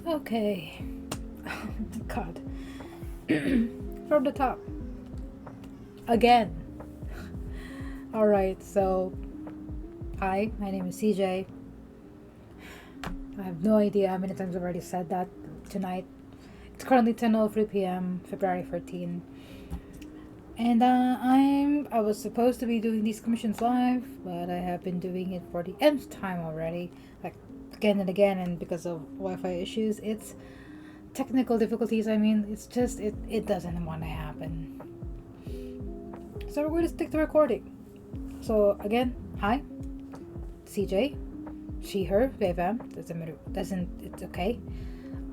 Okay. Oh my god. From the top. Again. Alright, so hi, my name is CJ. I have no idea how many times I've already said that tonight. It's currently 10:03 p.m., February 14. And I was supposed to be doing these commissions live, but I have been doing it for the nth time already, like again and again, and because of Wi-Fi issues, it's technical difficulties. I mean, it's just it doesn't want to happen. So we're going to stick to recording. So again, hi, CJ, she, her, they, them. Doesn't it's okay.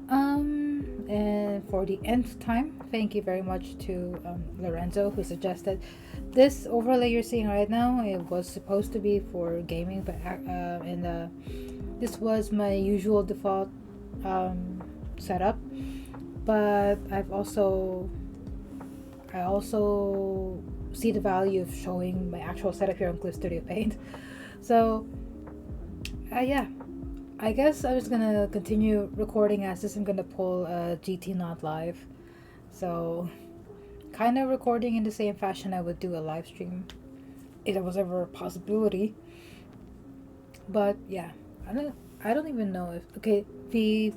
And for the nth time, thank you very much to Lorenzo, who suggested this overlay you're seeing right now. It was supposed to be for gaming, but this was my usual default setup. But I also see the value of showing my actual setup here on Clip Studio Paint. So yeah, I guess I'm just gonna continue recording as this. I'm gonna pull a GT Not Live, so kind of recording in the same fashion I would do a live stream if there was ever a possibility. But yeah, I don't even know if the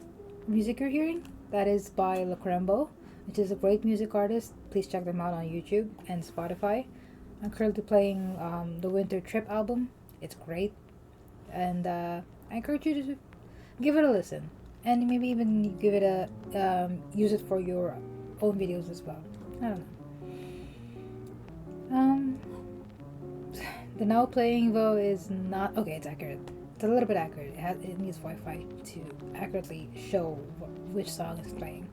music you're hearing, that is by Lukrembo, which is a great music artist. Please check them out on YouTube and Spotify. I'm currently playing the Winter Trip album. It's great, and I encourage you to give it a listen, and maybe even give it a use it for your own videos as well. I don't know. The now playing though is not okay. It's accurate. It's a little bit accurate. It needs Wi-Fi to accurately show which song is playing.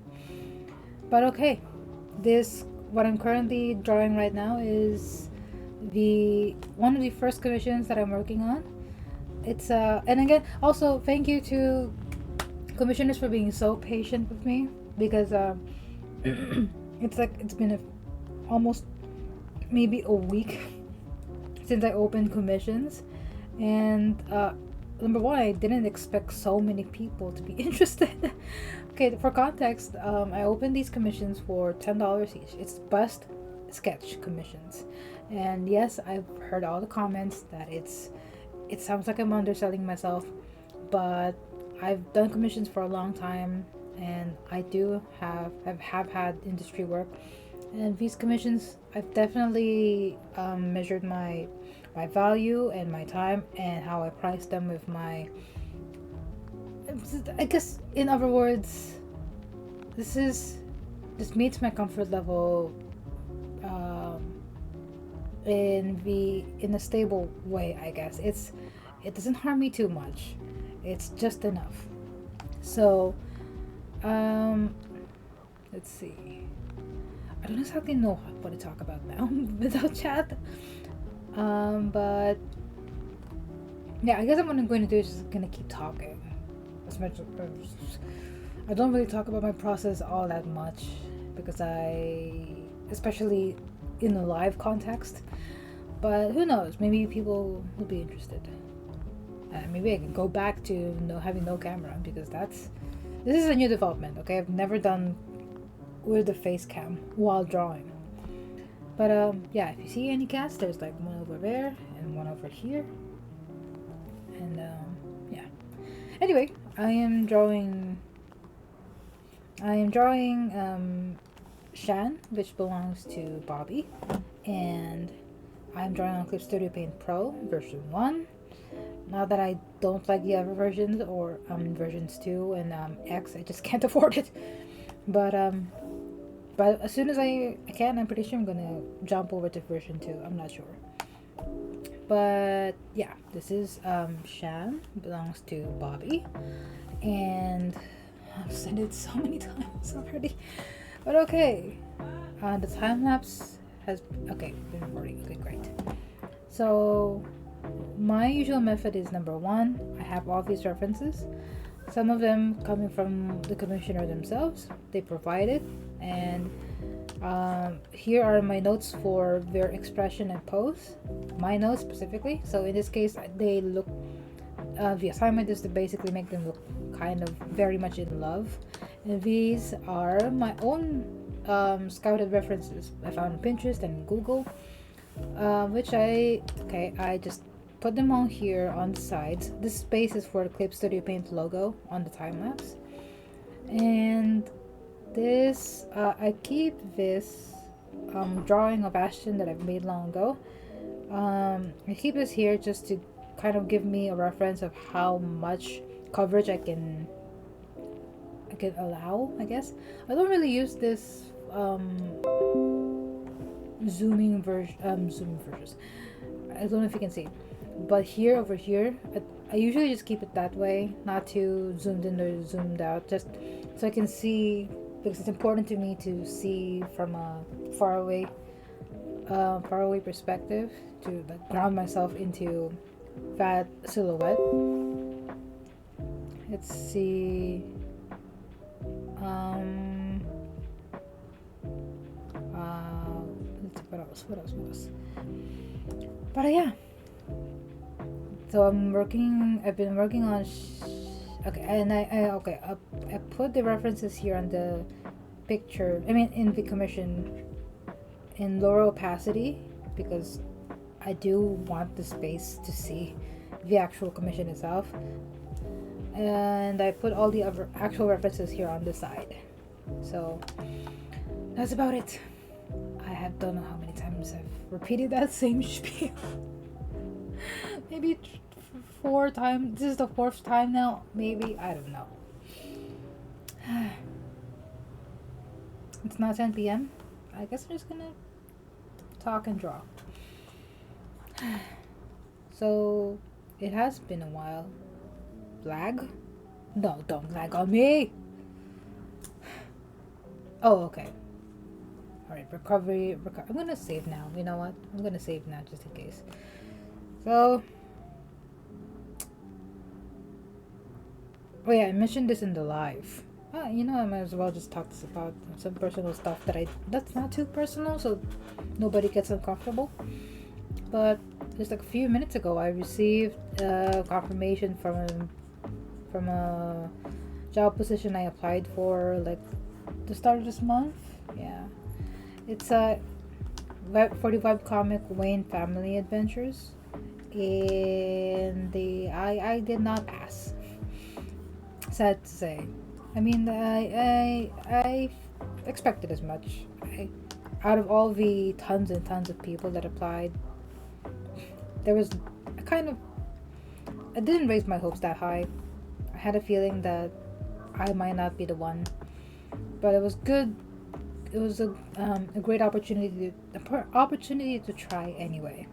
But okay, what I'm currently drawing right now is one of the first commissions that I'm working on. It's and again, also thank you to commissioners for being so patient with me, because it's been almost maybe a week since I opened commissions, and number one, I didn't expect so many people to be interested. Okay, for context, I opened these commissions for $10 each. It's bust sketch commissions, and yes, I've heard all the comments that it sounds like I'm underselling myself, but I've done commissions for a long time, and I have had industry work, and these commissions I've definitely measured my value and my time and how I price them with my. I guess in other words, this meets my comfort level in a stable way. I guess it doesn't harm me too much. It's just enough. So let's see. I don't exactly know what to talk about now without chat. But yeah, I guess what I'm going to do is just gonna keep talking as much. I don't really talk about my process all that much because especially in a live context. But who knows? Maybe people will be interested. Maybe I can go back to having no camera, because this is a new development. Okay, I've never done with the face cam while drawing. But yeah, if you see any cats, there's like one over there and one over here. And yeah. Anyway, I am drawing Shan, which belongs to Bobby, and I'm drawing on Clip Studio Paint Pro version 1. Not that I don't like the other versions, or versions 2 and X, I just can't afford it. But as soon as I can, I'm pretty sure I'm gonna jump over to version 2. I'm not sure. But yeah, this is Shan, belongs to Bobby, and I've said it so many times already. But okay, the time lapse has been recording. Okay, great. So my usual method is number one, I have all these references. Some of them coming from the commissioner themselves. They provide it, and here are my notes for their expression and pose. My notes specifically. So in this case, they look. The assignment is to basically make them look kind of very much in love. And these are my own scouted references I found on Pinterest and Google, which I just put them all here on the sides. This space is for the Clip Studio Paint logo on the time lapse. And this, I keep this drawing of Ashton that I've made long ago. I keep this here just to kind of give me a reference of how much coverage I can allow, I guess. I don't really use this zooming versions. I don't know if you can see, but here over here, I usually just keep it that way, not too zoomed in or zoomed out, just so I can see, because it's important to me to see from a far away perspective to like ground myself into that silhouette. Let's see. What else? But yeah. So I've been working on. Okay, and I put the references here on the picture. I mean, in the commission, in lower opacity, because I do want the space to see the actual commission itself. And I put all the other actual references here on the side. So that's about it. I don't know how many times I've repeated that same spiel. Maybe 4 times. This is the 4th time now. Maybe, I don't know. It's not 10 p.m. I guess I'm just gonna talk and draw. So it has been a while. Lag? No, don't lag on me. Oh, okay. Alright, recovery. I'm gonna save now. You know what? I'm gonna save now just in case. So, oh yeah, I mentioned this in the live. You know, I might as well just talk about some personal stuff that's not too personal, so nobody gets uncomfortable. But just like a few minutes ago, I received confirmation from a job position I applied for like the start of this month. Yeah, it's for the webcomic Wayne Family Adventures, and I did not pass. Sad to say. I mean, I expected as much. Out of all the tons and tons of people that applied, there was I didn't raise my hopes that high. I had a feeling that I might not be the one, but it was good. It was a great opportunity to try anyway.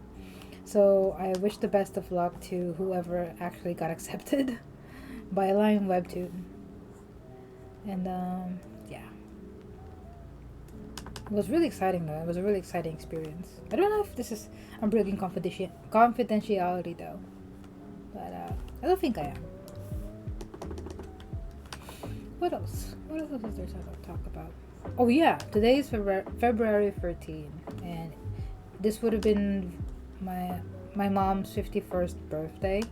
So I wish the best of luck to whoever actually got accepted by Lion Webtoon. And yeah, it was really exciting though. It was a really exciting experience. I don't know if I'm breaking confidentiality though, but I don't think I am. What else? What else is there to talk about? Oh yeah, today is February 13, and this would have been my mom's 51st birthday.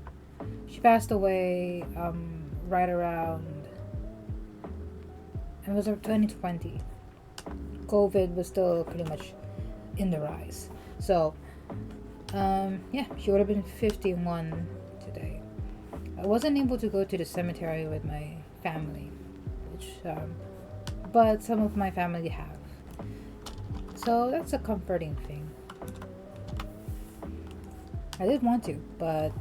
She passed away right around. It was 2020. COVID was still pretty much in the rise. So, yeah, she would have been 51 today. I wasn't able to go to the cemetery with my family, but some of my family have. So that's a comforting thing. I did want to, but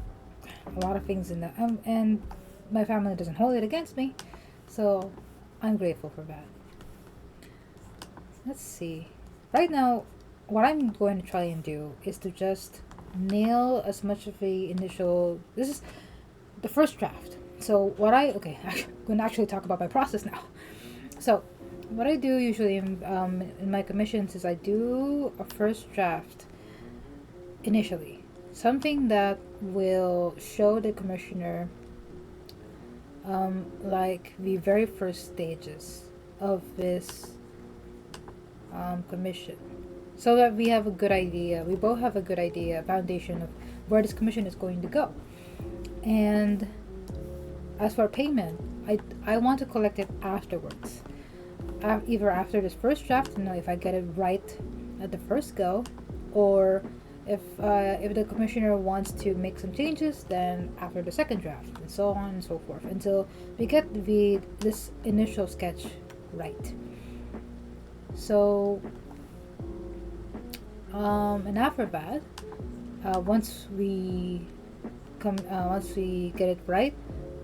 a lot of things in the and my family doesn't hold it against me, so I'm grateful for that. Let's see. Right now, what I'm going to try and do is to just nail as much of the initial. This is the first draft. So I'm going to actually talk about my process now. So what I do usually in my commissions is I do a first draft initially. Something that will show the commissioner like the very first stages of this commission, so that we have a good idea. We both have a good idea, foundation of where this commission is going to go. And as for payment, I want to collect it afterwards, either after this first draft to know if I get it right at the first go, or if the commissioner wants to make some changes, then after the second draft, and so on and so forth, until we get this initial sketch right. So, and after that, once we get it right,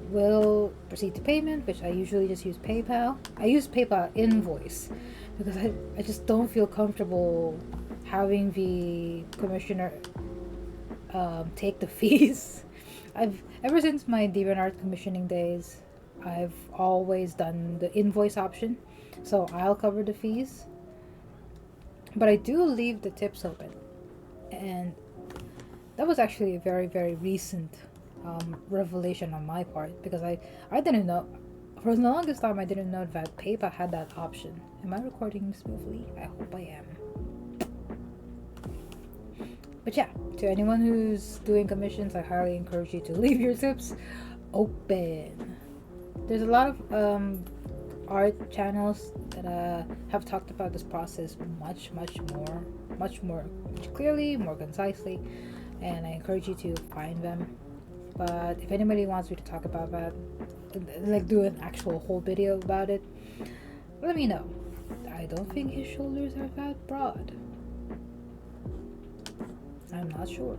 we'll proceed to payment, which I usually just use PayPal. I use PayPal invoice because I just don't feel comfortable having the commissioner take the fees. Ever since my DeviantArt commissioning days, I've always done the invoice option, so I'll cover the fees, but I do leave the tips open. And that was actually a very, very recent revelation on my part, because I didn't know. For the longest time, I didn't know that PayPal had that option. Am I recording smoothly? I hope I am. But yeah, to anyone who's doing commissions, I highly encourage you to leave your tips open. There's a lot of art channels that have talked about this process much more clearly, more concisely, and I encourage you to find them. But if anybody wants me to talk about that, like do an actual whole video about it, let me know. I don't think his shoulders are that broad. I'm not sure.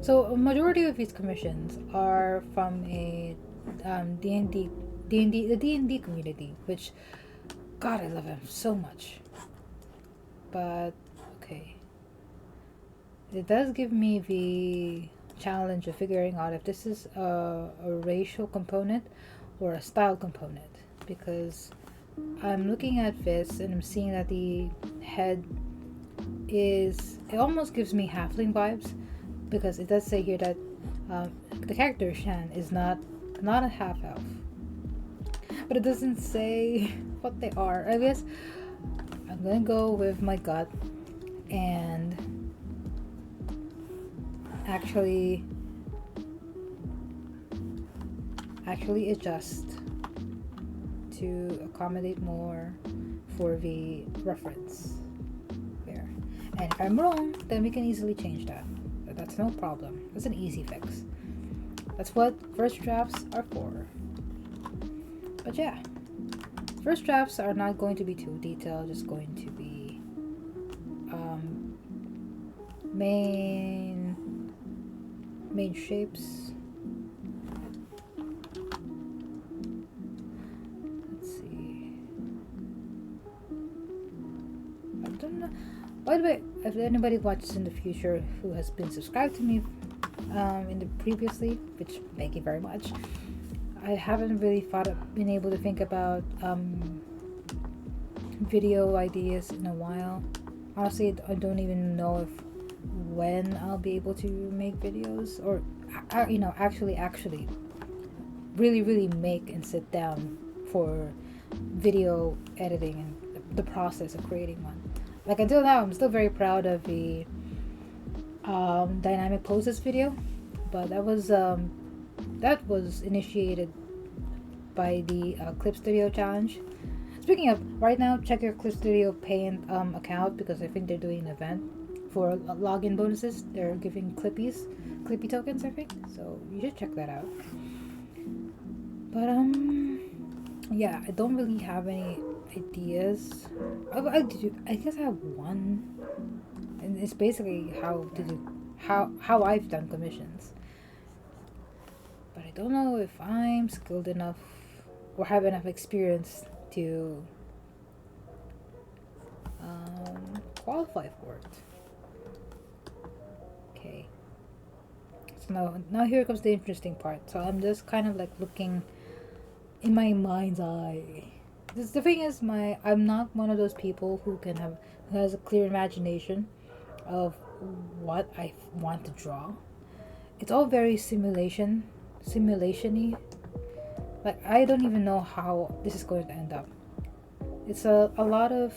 So a majority of these commissions are from a D&D, the D&D community, which, God, I love them so much. But okay, it does give me the challenge of figuring out if this is a racial component or a style component, because I'm looking at this and I'm seeing that the head it almost gives me halfling vibes, because it does say here that the character Shan is not a half elf, but it doesn't say what they are. I guess I'm gonna go with my gut and actually adjust to accommodate more for the reference there. And if I'm wrong, then we can easily change that. But that's no problem. That's an easy fix. That's what first drafts are for. But yeah, first drafts are not going to be too detailed, just going to be main shapes. Let's see. I don't know. By the way, if anybody watches in the future who has been subscribed to me in the previously, which thank you very much, I haven't really been able to think about video ideas in a while. Honestly, I don't even know if when I'll be able to make videos, or actually really make and sit down for video editing and the process of creating one. Like, until now, I'm still very proud of the dynamic poses video, but that was initiated by the Clip Studio challenge. Speaking of, right now, check your Clip Studio Paint account, because I think they're doing an event for login bonuses. They're giving Clippy tokens, I think. So you should check that out. But yeah, I don't really have any ideas. I guess I have one, and it's basically how I've done commissions. But I don't know if I'm skilled enough or have enough experience to qualify for it. Okay. So now here comes the interesting part. So I'm just kind of like looking in my mind's eye. The thing is, I'm not one of those people who has a clear imagination of what I want to draw. It's all very simulation-y. Like, I don't even know how this is going to end up. It's a lot of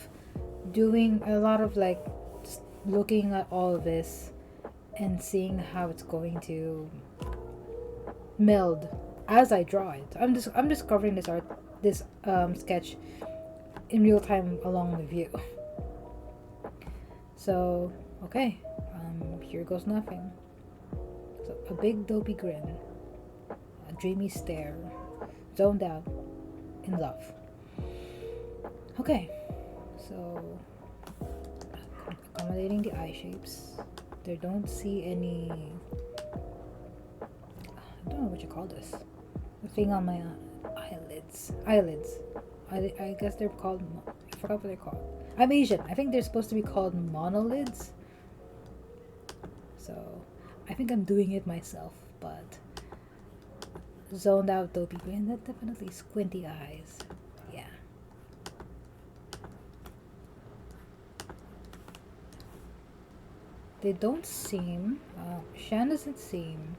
doing, a lot of like looking at all of this and seeing how it's going to meld as I draw it. I'm discovering this sketch in real time along with you. So okay, here goes nothing. So a big dopey grin, a dreamy stare, zoned out, in love. Okay, so accommodating the eye shapes. There don't see any. I don't know what you call this. The thing on my eyelids. Eyelids. I guess they're called. I forgot what they're called. I'm Asian. I think they're supposed to be called monolids. So I think I'm doing it myself, but zoned out dopey grin. That definitely squinty eyes. Yeah. They don't seem. Shan doesn't seem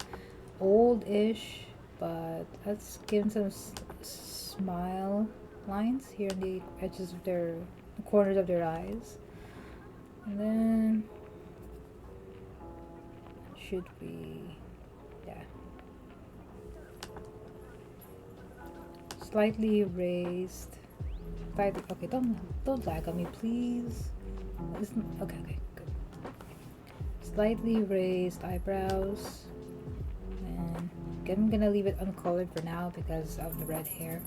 old-ish, but let's give some smile lines here in the edges of the corners of their eyes, and then should be, yeah, slightly raised. Slightly, okay, don't lag on me, please. Okay, good. Slightly raised eyebrows. And I'm gonna leave it uncolored for now because of the red hair.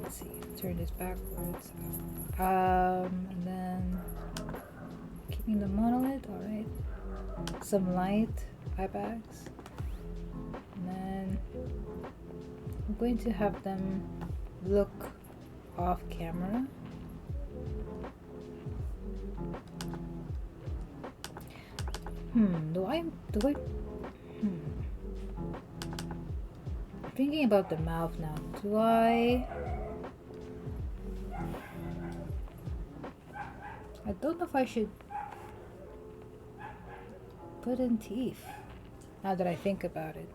Let's see, turn this backwards. And then keeping the monolith, alright. Some light eye bags. And then I'm going to have them look off camera. Thinking about the mouth now. I don't know if I should put in teeth. Now that I think about it.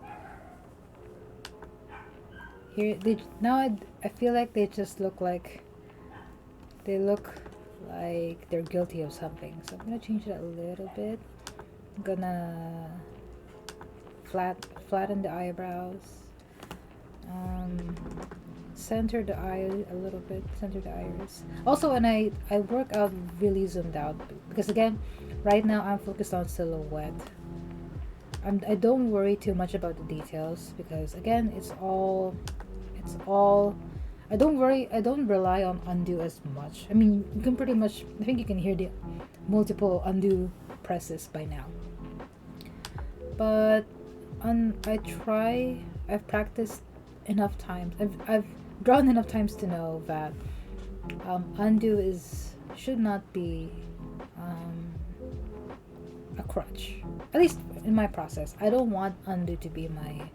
I feel like they just look like they're guilty of something. So I'm gonna change it a little bit. I'm gonna flatten the eyebrows. Center the eye a little bit. Center the iris. Also, when I work out really zoomed out because again, right now I'm focused on silhouette. I don't worry too much about the details because again, it's all. I don't rely on undo as much. I mean, you can pretty much. I think you can hear the multiple undo presses by now. But I've practiced enough times. I've drawn enough times to know that undo should not be a crutch. At least in my process, I don't want undo to be my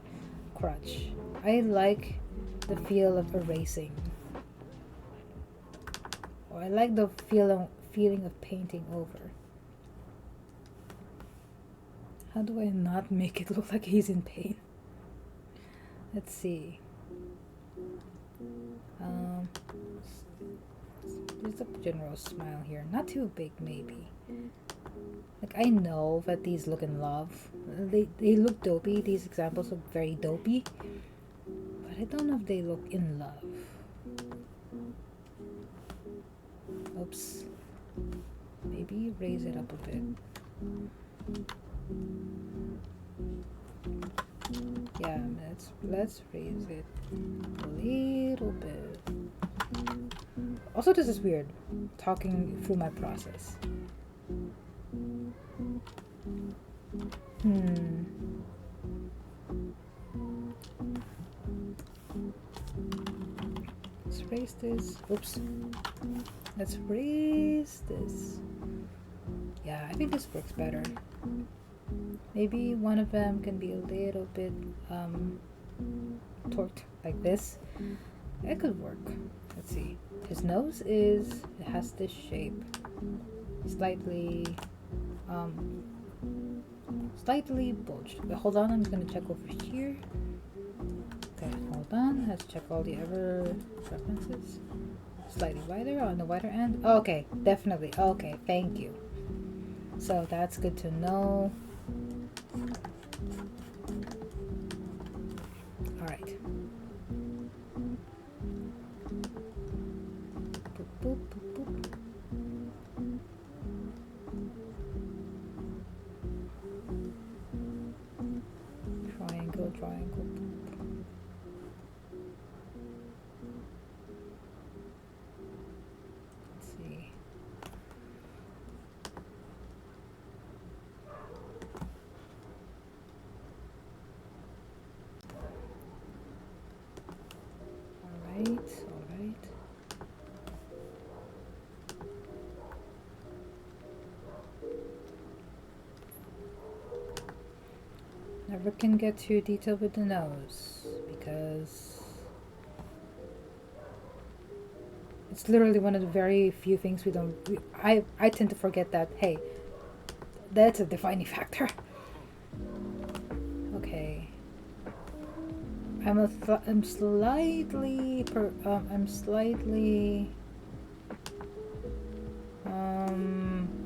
crutch. I like the feel of erasing, or I like the feeling of painting over. How do I not make it look like he's in pain? Let's see. There's a general smile here. Not too big, maybe. Like, I know that these look in love. They look dopey. These examples look very dopey. But I don't know if they look in love. Oops. Maybe raise it up a bit. Yeah, let's raise it a little bit. Also, this is weird, talking through my process. Let's raise this. Oops. Let's raise this. Yeah, I think this works better. Maybe one of them can be a little bit torqued like this. It could work. Let's see. His nose has this shape. Slightly bulged. But hold on, I'm just gonna check over here. Okay, hold on. Let's check all the other references. Slightly wider on the wider end. Okay, definitely. Okay, thank you. So that's good to know. All right. Boop, boop, boop, boop. Triangle, triangle. Let's see. All right, all right. Never can get too detailed with the nose because it's literally one of the very few things we don't. I tend to forget that. Hey, that's a defining factor. Okay. I'm slightly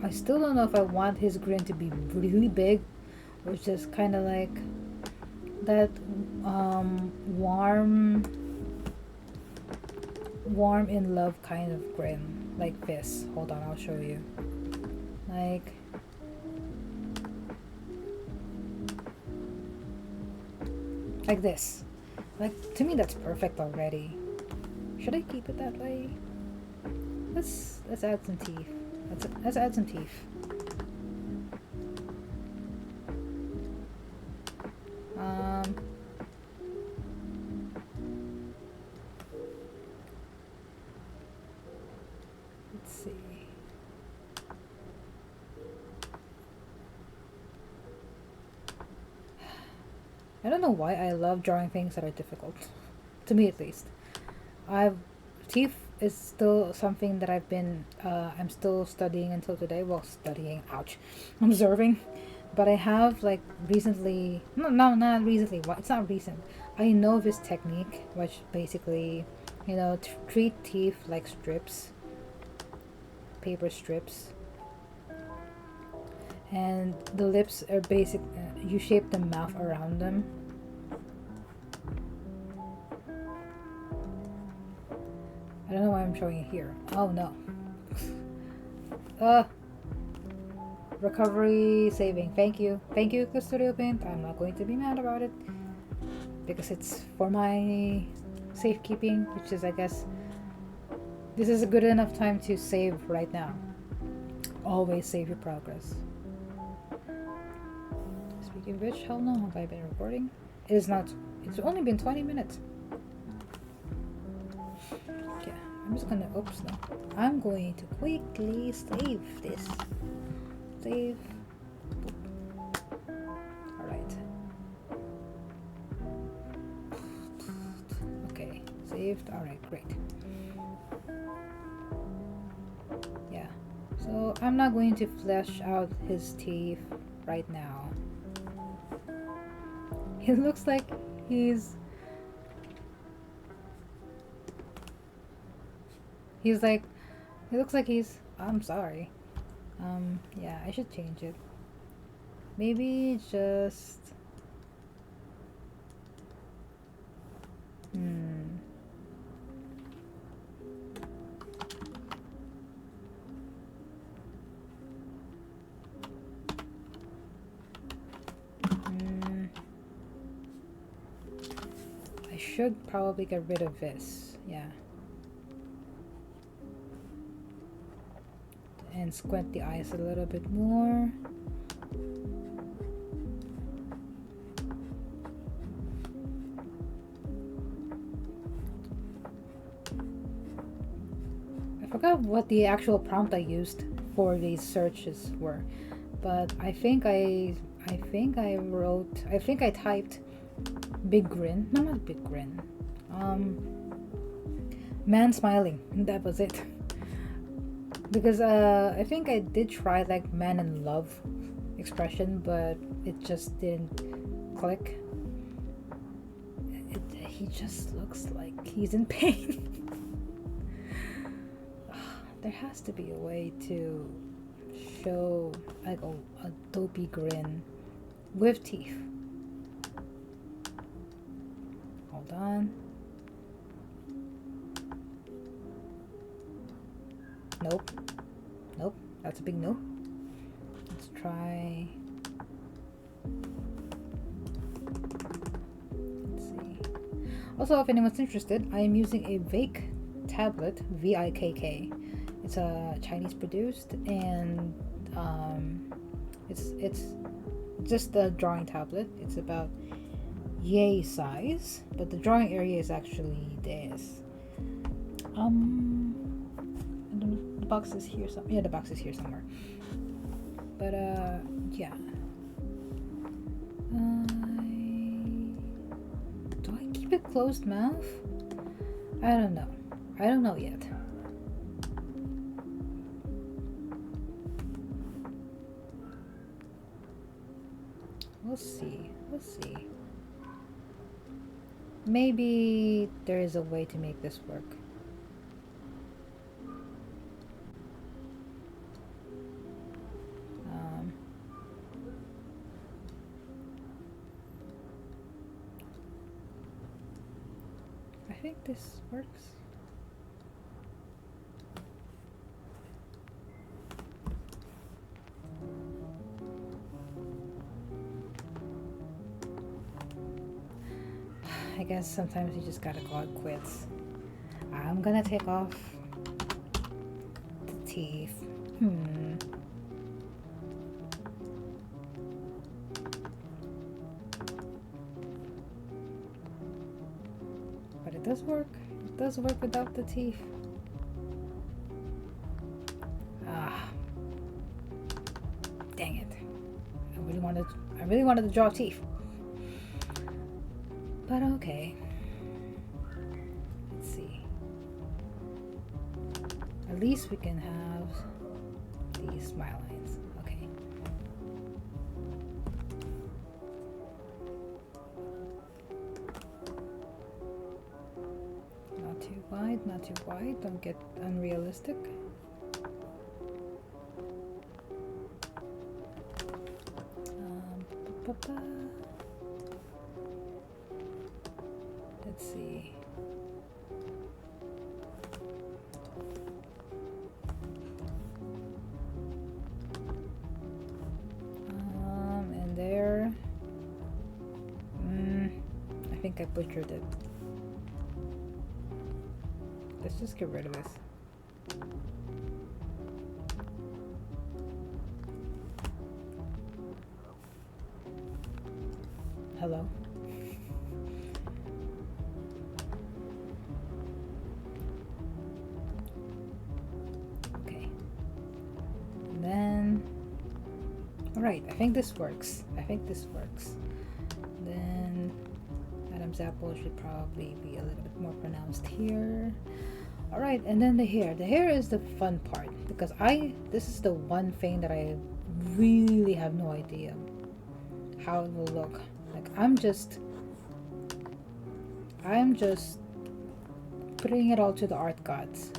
I still don't know if I want his grin to be really big or just kind of like that warm in love kind of grin, like this. Hold on, I'll show you. Like this. Like, to me that's perfect already. Should I keep it that way? Let's add some teeth. Let's add some teeth. Let's see. I don't know why I love drawing things that are difficult. To me at least. Teeth is still something that I'm still studying until today. Well, studying, ouch. Observing. But I have like recently, no, not recently, it's not recent. I know this technique, which basically, treat teeth like strips, paper strips. And the lips are you shape the mouth around them. I don't know why I'm showing it here. Oh no. Recovery saving. Thank you, Studio Paint. I'm not going to be mad about it because it's for my safekeeping, which is, I guess, this is a good enough time to save right now. Always save your progress. Speaking of which, how long have I been recording? It's only been 20 minutes. Okay, I'm just gonna, oops, no. I'm going to quickly save this. Save. Alright. Okay, saved. Alright, great. Yeah. So I'm not going to flesh out his teeth right now. It looks like he's like, it looks like I'm sorry. Yeah, I should change it. Maybe just, I should probably get rid of this. Yeah. And squint the eyes a little bit more. I forgot what the actual prompt I used for these searches were, but I think I typed big grin. No, not big grin. Man smiling. That was it. Because I think I did try like man in love expression, but it just didn't click. He just looks like he's in pain. There has to be a way to show like a dopey grin with teeth. Hold on. Nope. Nope. That's a big no. Let's try. Let's see. Also, if anyone's interested, I am using a Vikk tablet, Vikk. It's Chinese produced, and it's just a drawing tablet. It's about yay size, but the drawing area is actually this. The box is here somewhere. Yeah, the box is here somewhere. But yeah. Do I keep it closed mouth? I don't know. I don't know yet. We'll see. We'll see. Maybe there is a way to make this work. I think this works. I guess sometimes you just gotta call it quits. I'm gonna take off the teeth. But it does work. It does work without the teeth. Dang it. I really wanted to draw teeth. But okay. Let's see. At least we can have these smile lines. Okay. Not too wide, not too wide. Don't get unrealistic. Let's see. And there. I think I butchered it. Let's just get rid of this. Hello? Okay. And then... Alright, I think this works. Then... Adam's apple should probably be a little bit more pronounced here. Alright, and then the hair. The hair is the fun part. Because this is the one thing that I really have no idea how it will look. Like, I'm just putting it all to the art gods.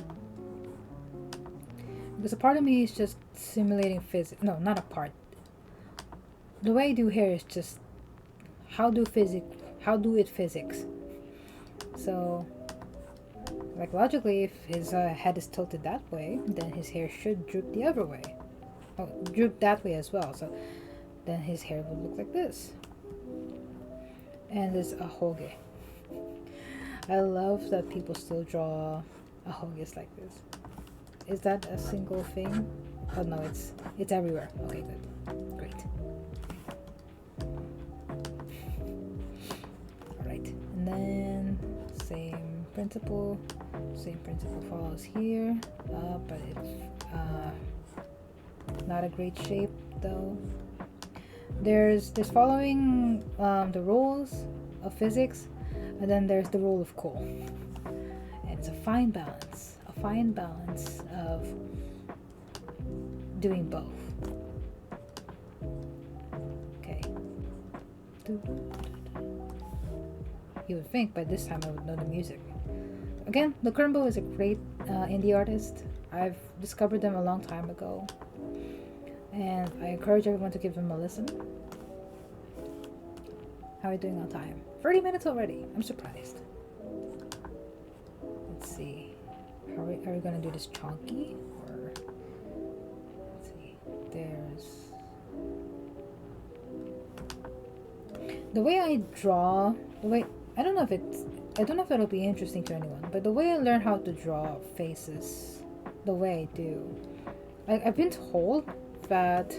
Because a part of me is just simulating physics. No, not a part. The way I do hair is just how do it physics. So, like, logically, if his head is tilted that way, then his hair should droop the other way. Oh, droop that way as well. So then his hair would look like this. And there's a hoge. I love that people still draw a hoges like this. Is that a single thing? Oh no, it's everywhere. Okay, good. Great. Alright, and then same principle follows here, but it's not a great shape though. There's following the rules of physics, and then there's the rule of cool. And it's a fine balance of doing both. Okay. You would think by this time I would know the music. Again, Lukrembo is a great indie artist. I've discovered them a long time ago. and I encourage everyone to give them a listen. How are we doing on time? 30 minutes already. I'm surprised. Let's see. Are we gonna do this chunky or let's see. There's the way I draw. The way I don't know if it'll be interesting to anyone, but the way I learn how to draw faces, the way I do, I've been told that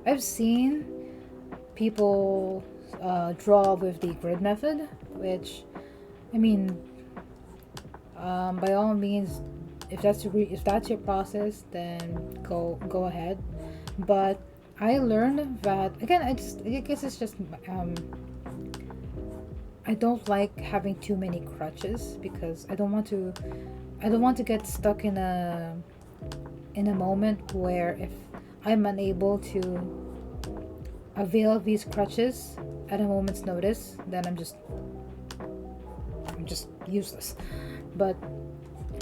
I've seen people draw with the grid method, which I mean, by all means, if that's your process, then go ahead. But I learned that again. I guess it's just I don't like having too many crutches because I don't want to get stuck in a moment where if I'm unable to avail of these crutches at a moment's notice, then I'm just useless. But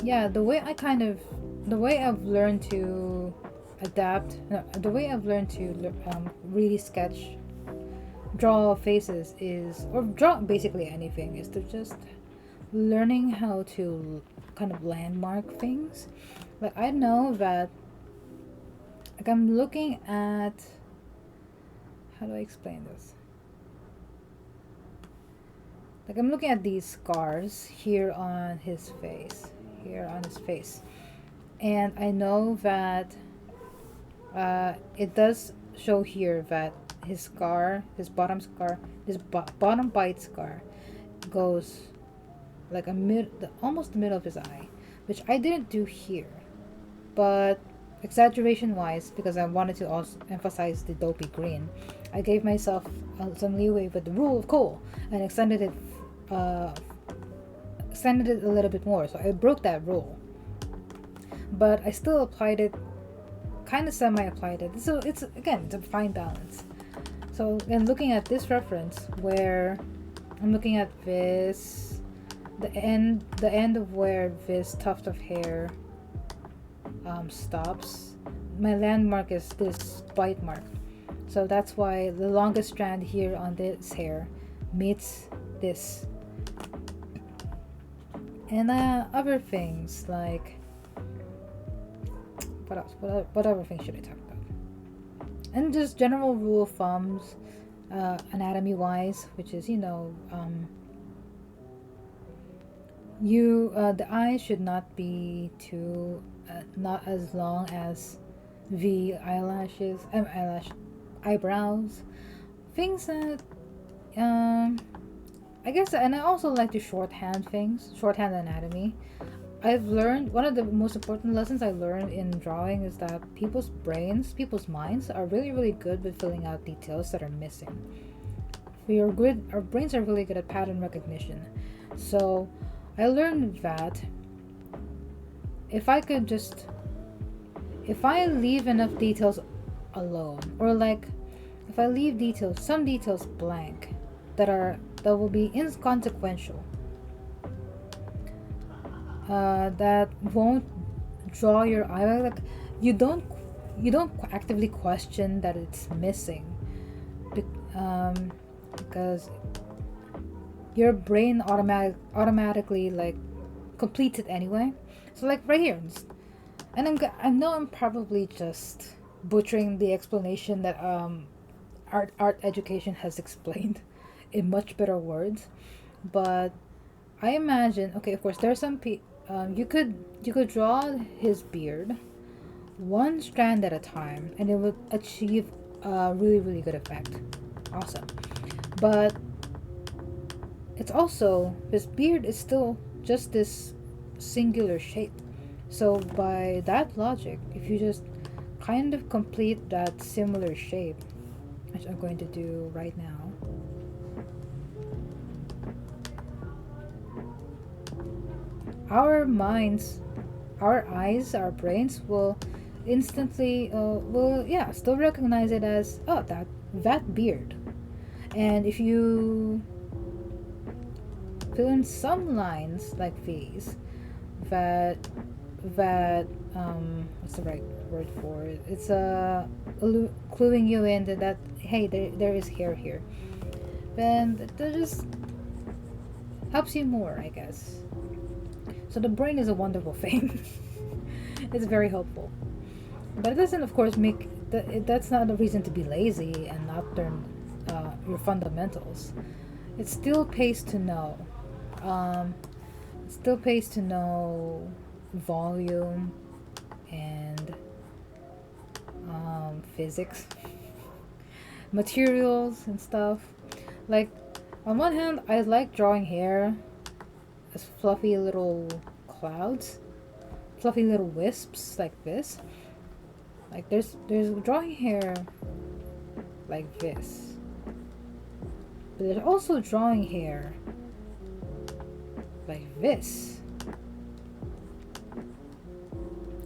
yeah, the way I've learned to adapt, no, the way I've learned to really draw faces or draw basically anything is to just learning how to kind of landmark things. Like I know that, like I'm looking at, how do I explain this? Like I'm looking at these scars here on his face, and I know that it does show here that his bottom bite scar, goes like almost the middle of his eye, which I didn't do here, but exaggeration wise, because I wanted to also emphasize the dopey green, I gave myself some leeway with the rule of cool and extended it a little bit more. So I broke that rule, but I still applied it, kind of semi-applied it. So it's a fine balance. So then looking at this reference where I'm looking at this, the end of where this tuft of hair stops, my landmark is this bite mark. So that's why the longest strand here on this hair meets this. And other things like, what else? What other things should I talk about? And just general rule of thumbs, anatomy wise, which is the eye should not be too not as long as the eyebrows, things that I guess. And I also like to shorthand anatomy. I've learned one of the most important lessons I learned in drawing is that people's minds are really, really good with filling out details that are missing. Our brains are really good at pattern recognition. So I learned that if I leave enough details alone, or like if I leave some details blank that will be inconsequential, that won't draw your eye, like you don't actively question that it's missing, because your brain automatically like completes it anyway. So like right here, and I know I'm probably just butchering the explanation that art education has explained in much better words, but I imagine, okay, of course there's some you could draw his beard one strand at a time and it would achieve a really, really good effect. Awesome. But it's also, his beard is still just this singular shape. So by that logic, if you just kind of complete that similar shape, which I'm going to do right now, our minds, our eyes, our brains will instantly still recognize it as, oh, that beard. And if you fill in some lines like these that what's the right word for it? It's cluing you in that hey, there is hair here. Then that just helps you more, I guess. So the brain is a wonderful thing. It's very helpful, but it doesn't, of course, that's not a reason to be lazy and not learn your fundamentals. It still pays to know. Um, it still pays to know volume and physics, materials and stuff. Like, on one hand, I like drawing hair as fluffy little clouds, fluffy little wisps like this. Like there's drawing hair like this, but there's also drawing hair like this,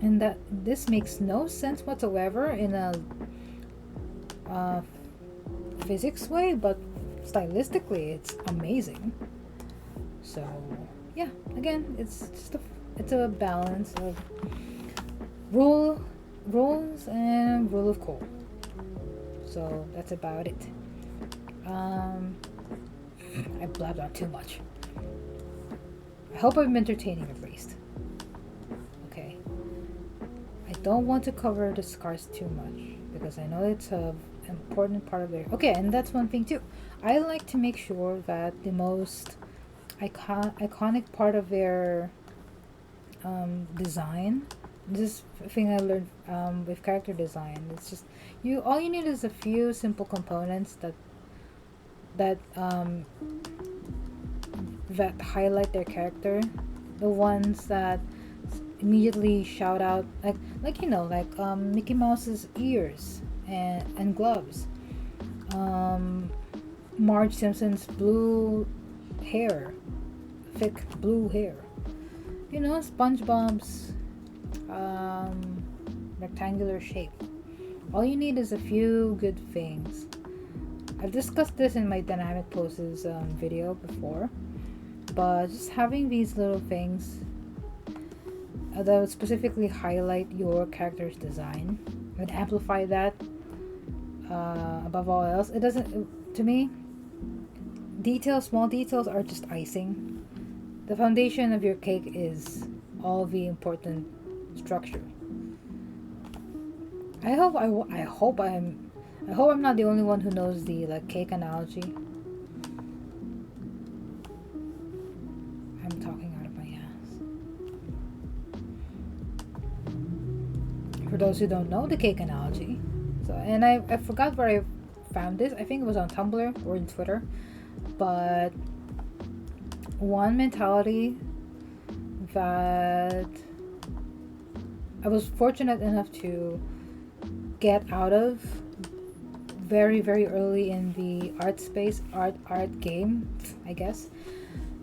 and that this makes no sense whatsoever in a uh, physics way, but stylistically it's amazing. So yeah, again, it's a balance of rules and rule of cool. So that's about it. I blabbed on too much. I hope I'm entertaining at least. Okay. I don't want to cover the scars too much because I know it's a important part of their. Okay, and that's one thing too. I like to make sure that the most iconic part of their design. This is a thing I learned with character design. It's just all you need is a few simple components that that highlight their character. The ones that immediately shout out, like Mickey Mouse's ears and gloves. Marge Simpson's blue hair, thick blue hair. SpongeBob's rectangular shape. All you need is a few good things. I've discussed this in my dynamic poses video before, but just having these little things that would specifically highlight your character's design and amplify that above all else. It doesn't, to me, small details are just icing. The foundation of your cake is all the important structure. I hope I'm not the only one who knows the cake analogy. I'm talking out of my ass. For those who don't know the cake analogy, and I forgot where I found this. I think it was on Tumblr or in Twitter, but one mentality that I was fortunate enough to get out of very, very early in the art game, I guess,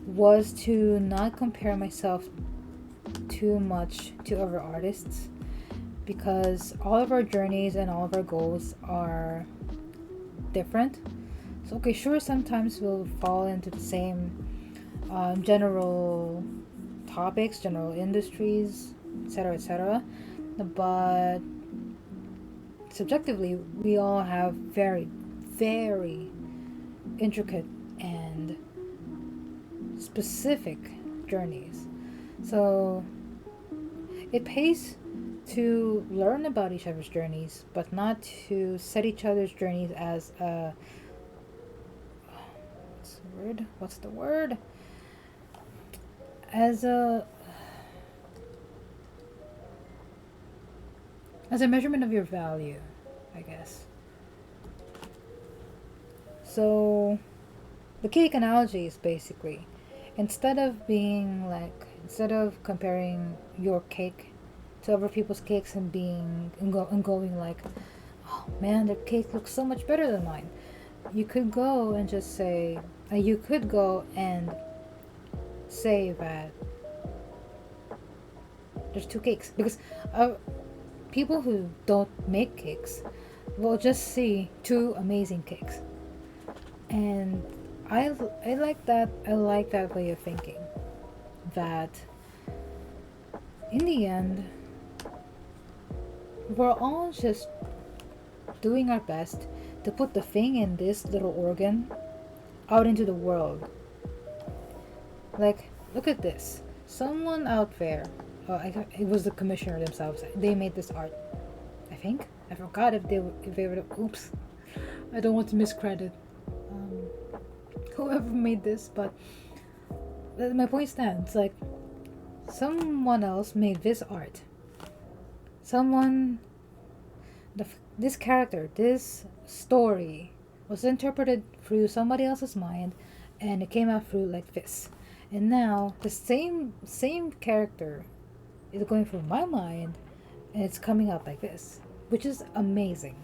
was to not compare myself too much to other artists, because all of our journeys and all of our goals are different. So okay, sure, sometimes we'll fall into the same general topics, general industries, etc., but subjectively we all have very, very intricate and specific journeys. So it pays to learn about each other's journeys, but not to set each other's journeys as a what's the word? As a measurement of your value, I guess. So the cake analogy is basically, instead of comparing your cake to other people's cakes and going like, oh man, their cake looks so much better than mine, you could go and just say, that there's two cakes, because people who don't make cakes will just see two amazing cakes, and I like that. I like that way of thinking, that in the end we're all just doing our best to put the thing in this little organ out into the world. Like, look at this. Someone out there, it was the commissioner themselves. They made this art. I think I forgot if they were. Oops, I don't want to miscredit um, whoever made this, but my point stands. Like, someone else made this art. Someone, this character, this story was interpreted through somebody else's mind, and it came out through like this. And now the same character is going through my mind, and it's coming out like this, which is amazing.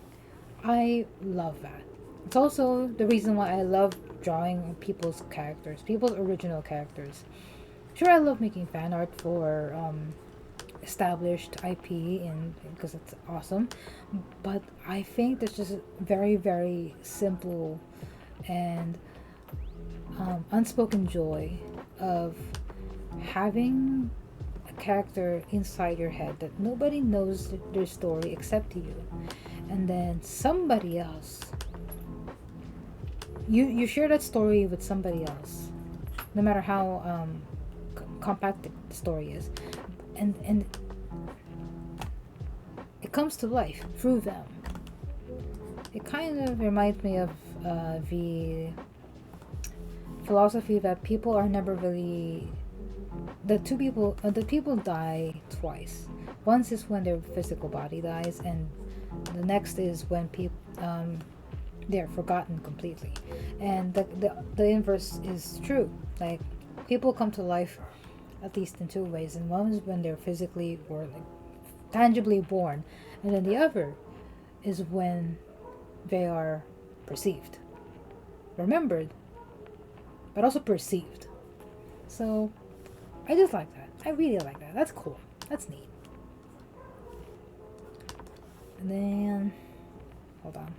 I love that. It's also the reason why I love drawing people's characters, people's original characters. Sure, I love making fan art for established IP, and because it's awesome, but I think there's just very, very simple and unspoken joy of having a character inside your head that nobody knows their story except you, and then somebody else, you share that story with somebody else, no matter how compact the story is, and it comes to life through them. It kind of reminds me of the philosophy that people are never really the people die twice. Once is when their physical body dies, and the next is when people they're forgotten completely. And the inverse is true. Like, people come to life at least in two ways, and one is when they're physically or like tangibly born, and then the other is when they are perceived, remembered, but also perceived. So I just like that. I really like that. That's cool. That's neat. And then hold on.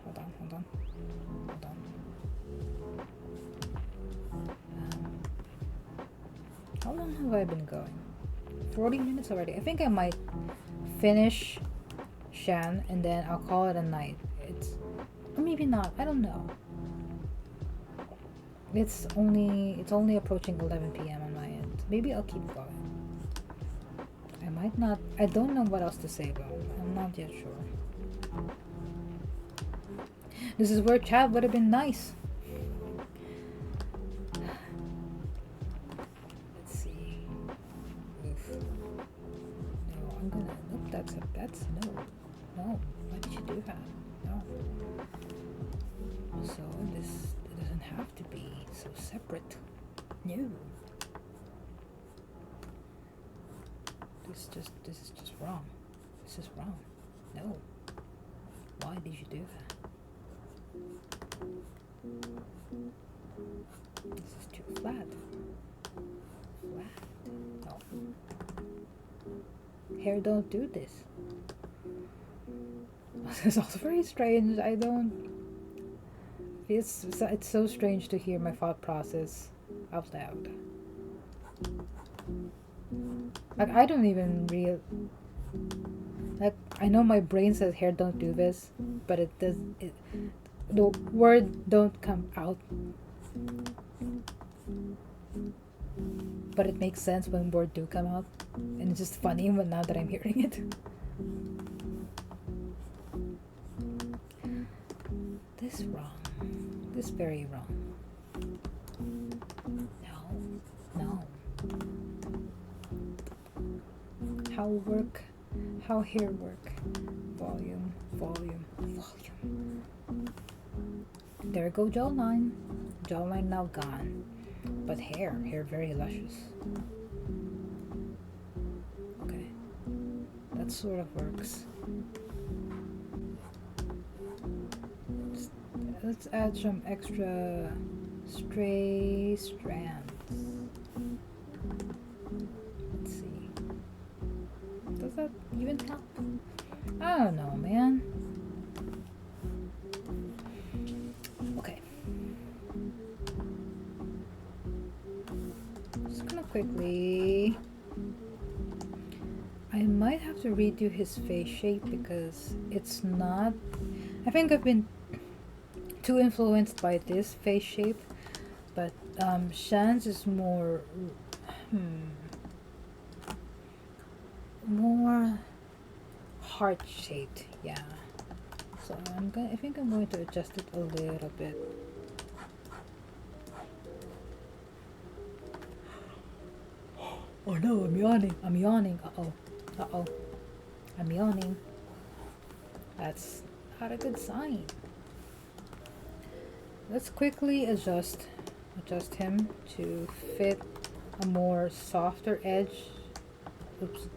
How long have I been going? 40 minutes already. I think I might finish Shan and then I'll call it a night. Or maybe not. I don't know. It's only approaching 11 p.m. on my end. Maybe I'll keep going. I might not. I don't know what else to say though. I'm not yet sure. This is where chat would have been nice. Let's see. Oof. No, I'm gonna. Nope. That's no. No. Why did you do that? No. Also, it doesn't have to be so separate. No. This is just wrong. This is wrong. No. Why did you do that? This is too flat. Flat. No. Hair don't do this. This is also very strange. It's so strange to hear my thought process out loud. Like, I don't even like, I know my brain says hair don't do this, but the word don't come out. But it makes sense when words do come out, and it's just funny when now that I'm hearing it. This wrong. This very wrong. No. How hair work. Volume. There go jawline. Jawline now gone. But hair very luscious. Okay. That sort of works. Let's add some extra stray strands. Let's see. Does that even help? I don't know, man. Okay. Just gonna quickly. I might might have to redo his face shape because it's not. I think I've been too influenced by this face shape, but Shan's is more heart shaped. Yeah. So I think I'm going to adjust it a little bit. Oh no, I'm yawning. I'm yawning. Uh-oh. Uh-oh. I'm yawning. That's not a good sign. Let's quickly adjust him to fit a more softer edge. Oops.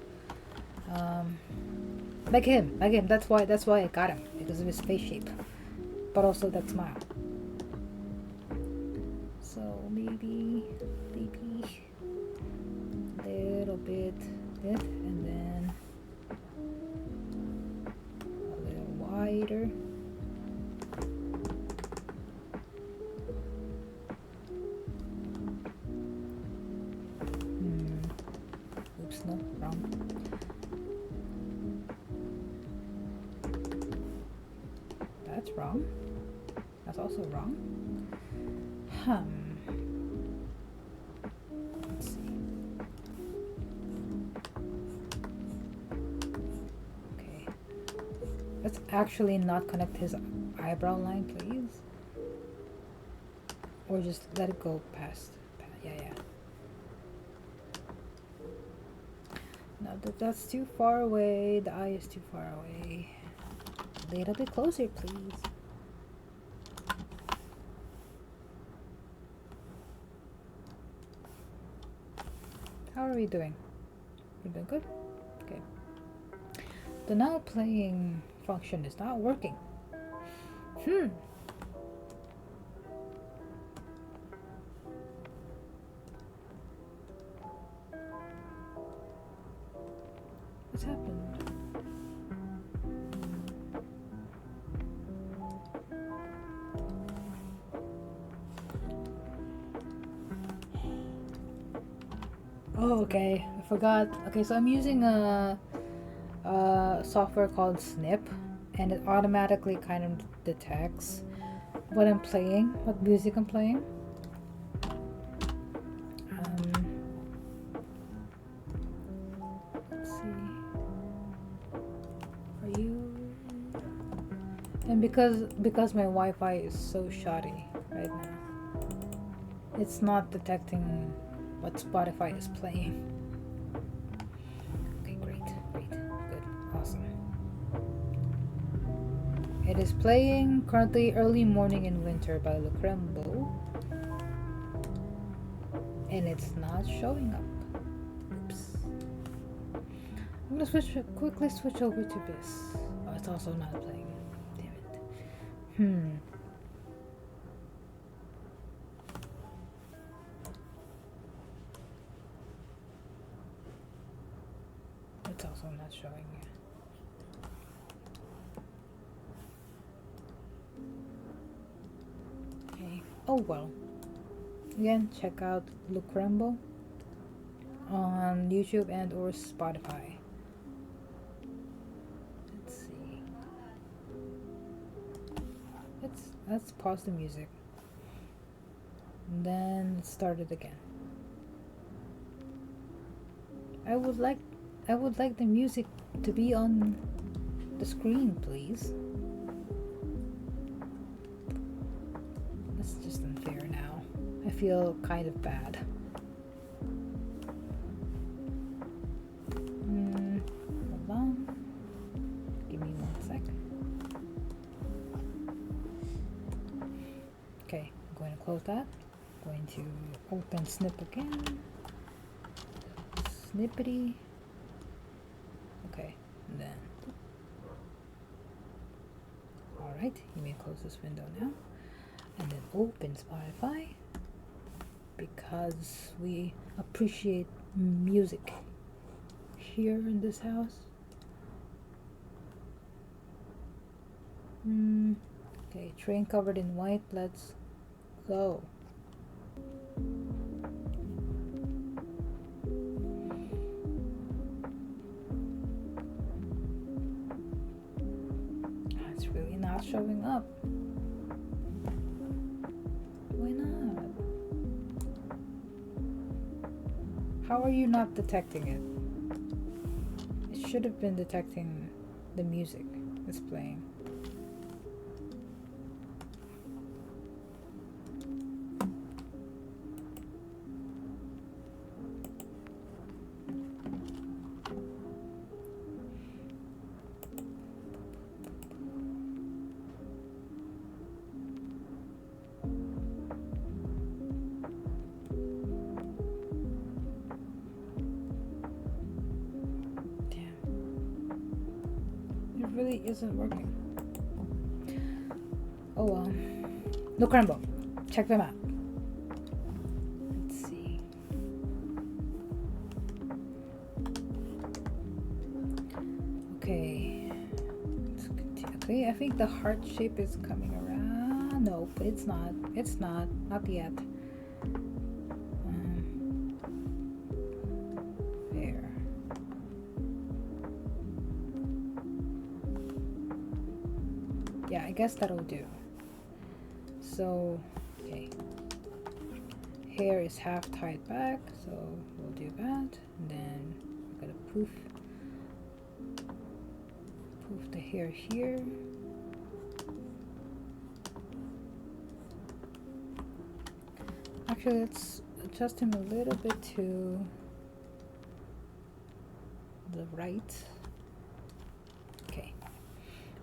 Like him. That's why I got him, because of his face shape, but also that smile. So maybe a little bit, and then a little wider. Oops, no, wrong. That's wrong. That's also wrong. Let's see. Okay. Let's actually not connect his eyebrow line, please. Or just let it go past. Yeah. Now that's too far away. The eye is too far away. A little bit closer, please. How are we doing? We're doing good? Okay. The now playing function is not working. What's happened? Oh, okay. I forgot. Okay, so I'm using a software called Snip, and it automatically kind of detects what I'm playing, what music I'm playing. Let's see. Are you? And because my Wi-Fi is so shoddy right now, it's not detecting what Spotify is playing. Okay, great, good, awesome. It is playing currently Early Morning in Winter by Lukrembo, and it's not showing up. Oops. I'm gonna quickly switch over to this. Oh, it's also not playing. Damn it. It's also not showing yet. Okay. Oh well. Again, check out Lukrembo on YouTube and or Spotify. Let's see. Let's pause the music. And then start it again. I would like the music to be on the screen, please. That's just unfair now. I feel kind of bad. Hold on. Give me 1 second. Okay, I'm going to close that. I'm going to open Snip again. Snippety. Okay, and then. Alright, you may close this window now. And then open Spotify, because we appreciate music here in this house. Okay, train covered in white, let's go. not showing up. Why not? How are you not detecting it? It should have been detecting the music that's playing. Really isn't working. Oh well. Lukrembo. Check them out. Let's see. Okay. Let's continue. Okay, I think the heart shape is coming around. Nope, it's not. It's not. Not yet. There. Yeah, I guess that'll do. So, okay. Hair is half tied back, so we'll do that. And then we're gonna poof the hair here. Actually, let's adjust him a little bit to the right.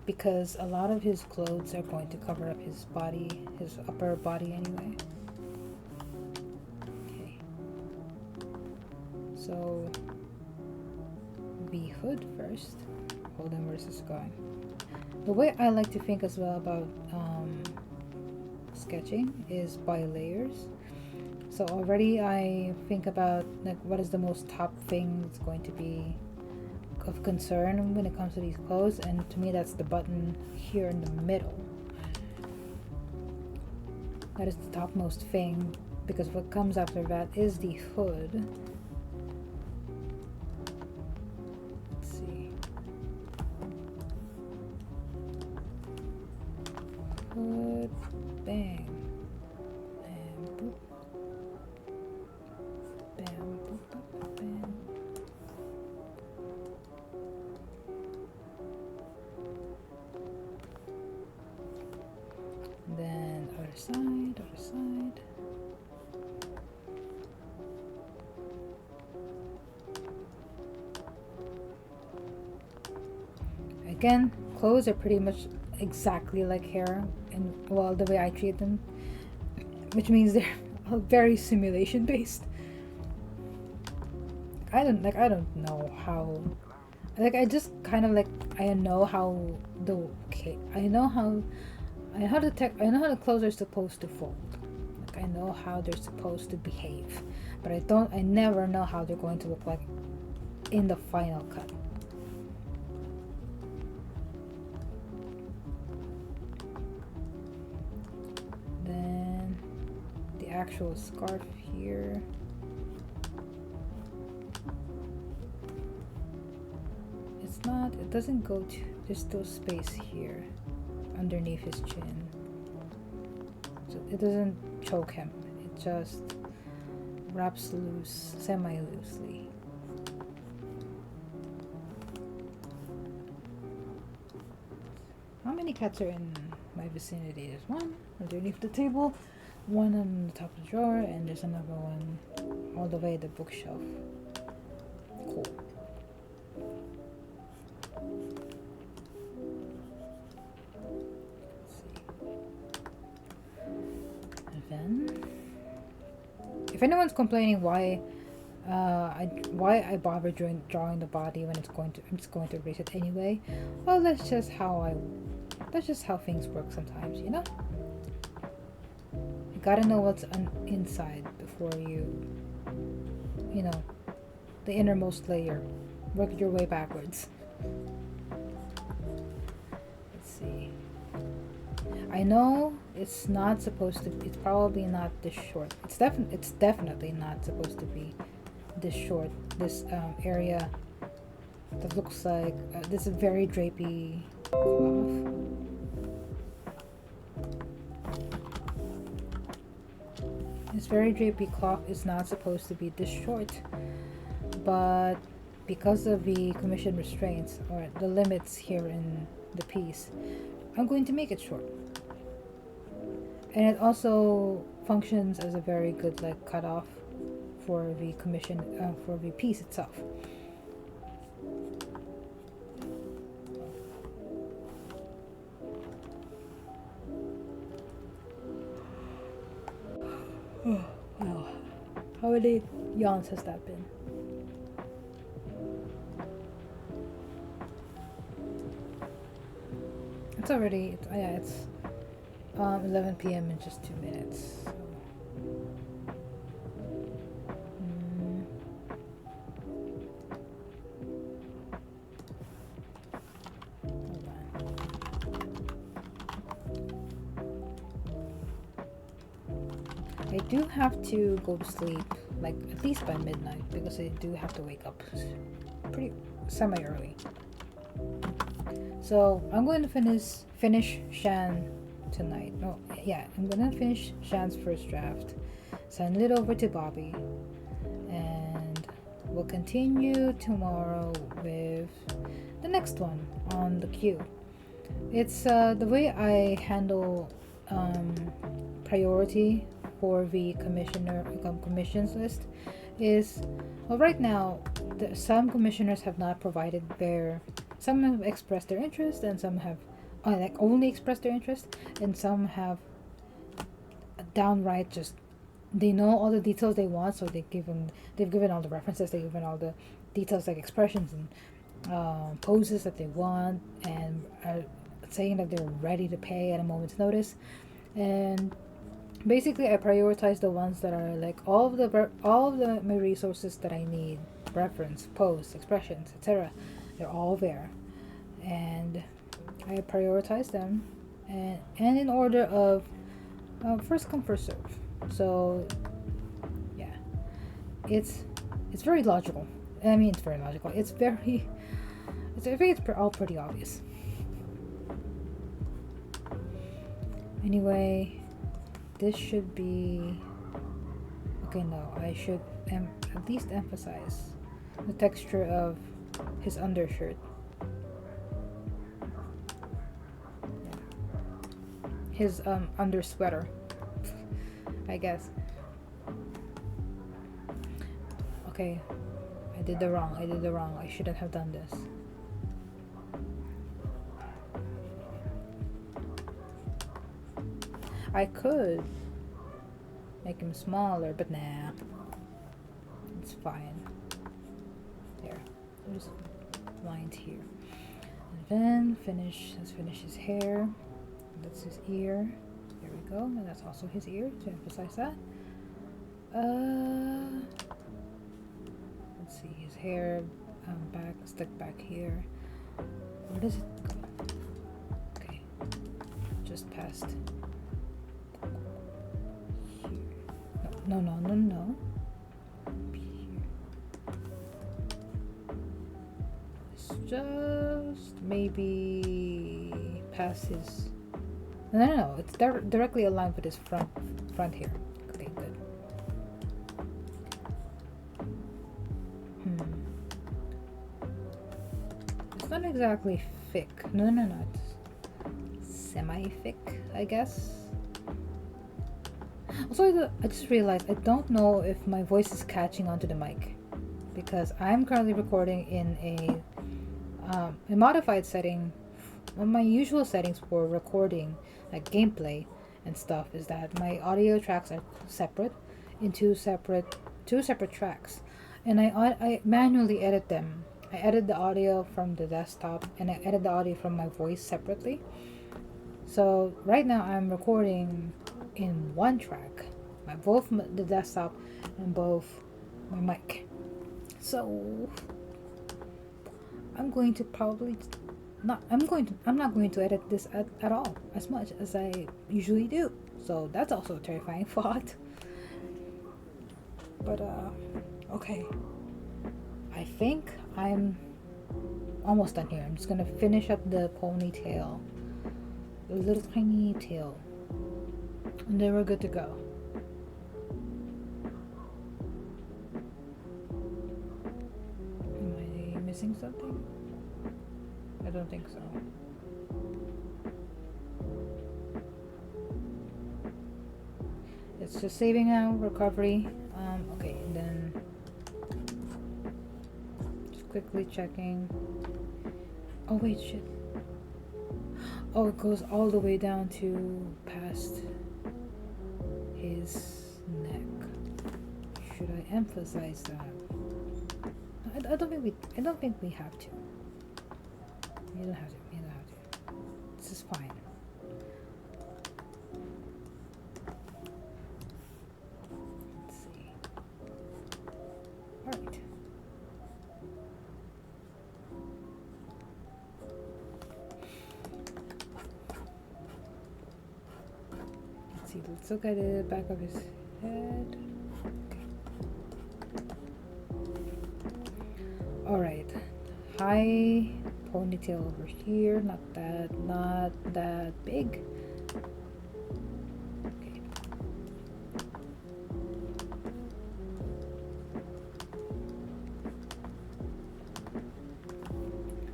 Because a lot of his clothes are going to cover up his body, his upper body anyway. Okay. So, the hood first. Hold on, where's this going? The way I like to think as well about sketching is by layers. So already I think about like what is the most top thing that's going to be of concern when it comes to these clothes, and to me that's the button here in the middle. That is the topmost thing, because what comes after that is the hood. Let's see. Hood, bang, and boop. Bam, boop, boop, bam. Then other side, other side. Again, clothes are pretty much exactly like hair, and well, the way I treat them, which means they're very simulation based. I don't know how. Like I just kind of like I know how the I know how the clothes are supposed to fold. Like I know how they're supposed to behave, but I never know how they're going to look like in the final cut. Then the actual scarf here. It doesn't go to, there's still space here underneath his chin, so it doesn't choke him, it just wraps loose, semi-loosely. How many cats are in my vicinity? There's one underneath the table, one on the top of the drawer, and there's another one all the way at the bookshelf. Cool. Then, if anyone's complaining why I bother drawing the body when I'm just going to erase it anyway, well, that's just how things work sometimes, you know. You gotta know what's inside before you know, the innermost layer. Work your way backwards. Let's see. I know it's not supposed to. It's probably not this short. It's definitely not supposed to be this short. This area that looks like this is very drapey cloth. This very drapey cloth is not supposed to be this short, but because of the commission restraints or the limits here in the piece, I'm going to make it short. And it also functions as a very good like cutoff for the commission, for the piece itself. Oh, wow. How many yawns has that been? It's already, it's 11 p.m. in just 2 minutes. So. Hold on. I do have to go to sleep, like at least by midnight, because I do have to wake up pretty semi-early. So I'm going to finish Shan tonight. No, yeah, I'm gonna finish Shan's first draft, send it over to Bobby, and we'll continue tomorrow with the next one on the queue. It's the way I handle priority for the commissions list is, well, right now some commissioners have not provided some have expressed their interest, and some have like only expressed their interest, and some have downright just they know all the details they want, so they've given all the references, they've given all the details like expressions and poses that they want, and are saying that they're ready to pay at a moment's notice. And basically I prioritize the ones that are like all of my resources that I need, reference, pose, expressions, etc. They're all there, and I prioritize them, and in order of first come first serve. So yeah, it's very logical. I mean, it's very logical. I think it's all pretty obvious. Anyway, this should be okay. No, I should at least emphasize the texture of his undershirt. Yeah. His under sweater, I guess. Okay, I did the wrong. I shouldn't have done this. I could make him smaller, but nah, it's fine. There, there's lines here. And then let's finish his hair. That's his ear. There we go. And that's also his ear, to emphasize that. Let's see, his hair stick back here. Where does it go? Okay, just past here. No. Here. It's just maybe past his. No. It's directly aligned with his front here. Okay, good. It's not exactly thick. No. It's semi-thick, I guess. Also, I just realized I don't know if my voice is catching onto the mic, because I'm currently recording in a modified setting. One of my usual settings for recording like gameplay and stuff is that my audio tracks are separate in two separate tracks, and I manually edit them. I edit the audio from the desktop, and I edit the audio from my voice separately. So right now I'm recording in one track, both the desktop and both my mic. So I'm going to probably I'm not going to edit this at all as much as I usually do. So that's also a terrifying thought. But okay. I think I'm almost done here. I'm just gonna finish up the ponytail, the little tiny tail, and then we're good to go. missing something? I don't think so. It's just saving now, recovery. Okay, and then just quickly checking. Oh wait, shit. Oh, it goes all the way down to past his neck. Should I emphasize that? I don't think we have to. You don't have to. You don't have to. This is fine. Let's see. All right. Let's see. Let's look at the back of his head. All right, high ponytail over here, not that big. Okay.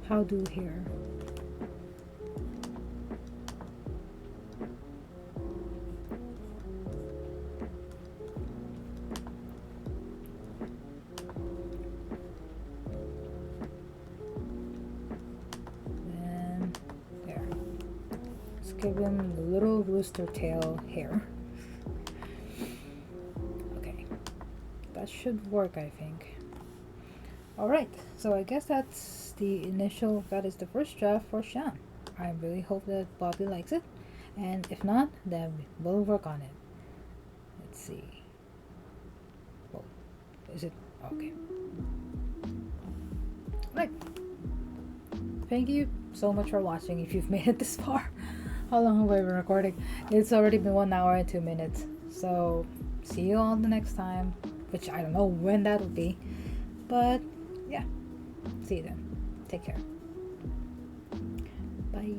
How do hair? Give him the little rooster tail hair. Okay, that should work, I think. Alright, so I guess that is the first draft for Shan. I really hope that Bobby likes it, and if not, then we'll work on it. Let's see. Oh, is it? Okay. Right. Thank you so much for watching if you've made it this far. How long have I been recording? It's already been 1 hour and 2 minutes. So, see you all the next time. Which I don't know when that will be. But, yeah. See you then. Take care. Bye.